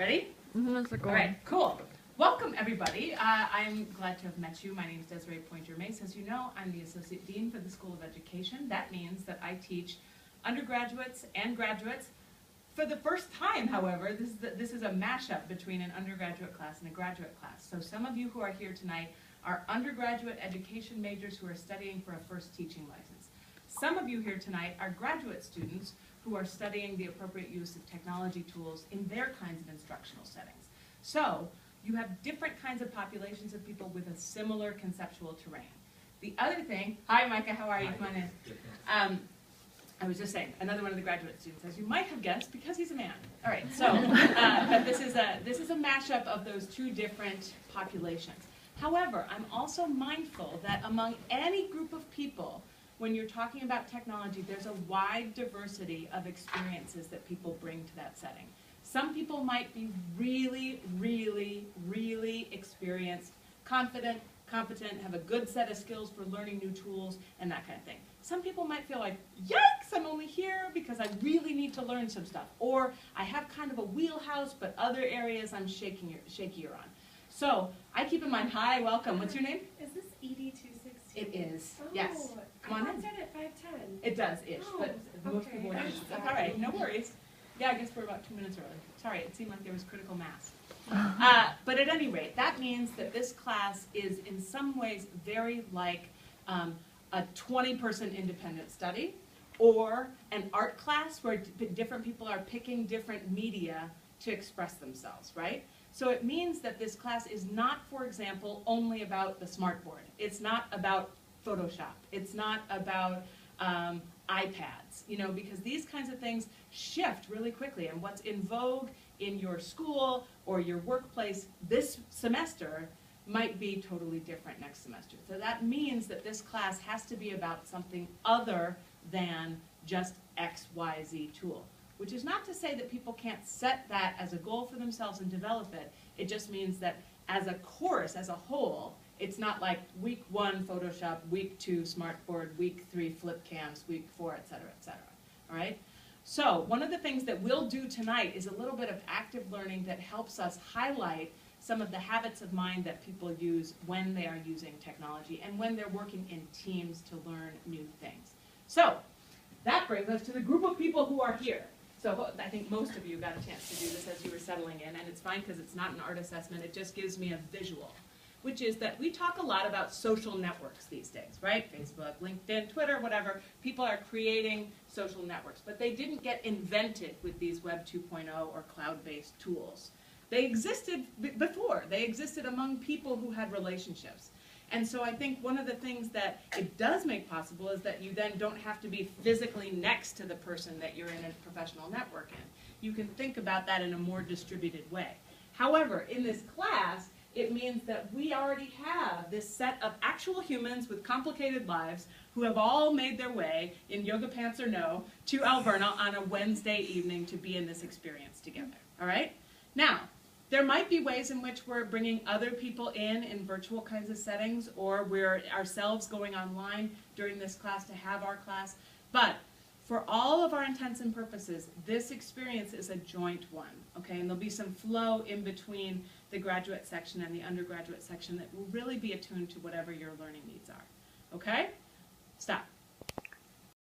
Ready? Mm-hmm, all right, cool. Welcome, everybody. I'm glad to have met you. My name is Desiree Pointer Mace. As you know, I'm the Associate Dean for the School of Education. That means that I teach undergraduates and graduates. For the first time, however, this is a mashup between an undergraduate class and a graduate class. So some of you who are here tonight are undergraduate education majors who are studying for a first teaching license. Some of you here tonight are graduate students who are studying the appropriate use of technology tools in their kinds of instructional settings. So you have different kinds of populations of people with a similar conceptual terrain. The other thing, hi Micah, how are you? Come on in. I was just saying, another one of the graduate students, as you might have guessed, because he's a man. All right, so but this is a mashup of those two different populations. However, I'm also mindful that among any group of people, when you're talking about technology, there's a wide diversity of experiences that people bring to that setting. Some people might be really, really, really experienced, confident, competent, have a good set of skills for learning new tools, and that kind of thing. Some people might feel like, yikes, I'm only here because I really need to learn some stuff. Or I have kind of a wheelhouse, but other areas I'm shakier on. So I keep in mind, hi, welcome. What's your name? Is this ED216? It is, oh, yes. Come on in. I thought it said at 5:10. It does-ish, but most okay. people are just, that's all right, no worries. Yeah, I guess we're about 2 minutes early. Sorry, it seemed like there was critical mass. But at any rate, that means that this class is in some ways very like a 20-person independent study, or an art class where different people are picking different media to express themselves, right? So it means that this class is not, for example, only about the smartboard. It's not about Photoshop. It's not about iPads, you know, because these kinds of things shift really quickly, and what's in vogue in your school or your workplace this semester might be totally different next semester. So that means that this class has to be about something other than just X, Y, Z tool, which is not to say that people can't set that as a goal for themselves and develop it. It just means that as a course, as a whole, it's not like week 1 Photoshop, week 2 smartboard, week 3 flip cams, week 4, et cetera, all right? So one of the things that we'll do tonight is a little bit of active learning that helps us highlight some of the habits of mind that people use when they are using technology and when they're working in teams to learn new things. So that brings us to the group of people who are here. So I think most of you got a chance to do this as you were settling in, and it's fine because it's not an art assessment, it just gives me a visual, which is that we talk a lot about social networks these days, right? Facebook, LinkedIn, Twitter, whatever. People are creating social networks, but they didn't get invented with these Web 2.0 or cloud-based tools. They existed before. They existed among people who had relationships. And so I think one of the things that it does make possible is that you then don't have to be physically next to the person that you're in a professional network in. You can think about that in a more distributed way. However, in this class, it means that we already have this set of actual humans with complicated lives who have all made their way, in yoga pants or no, to Alverna on a Wednesday evening to be in this experience together, all right? Now, there might be ways in which we're bringing other people in virtual kinds of settings, or we're ourselves going online during this class to have our class, but for all of our intents and purposes, this experience is a joint one, okay? And there'll be some flow in between the graduate section and the undergraduate section that will really be attuned to whatever your learning needs are, okay? Stop.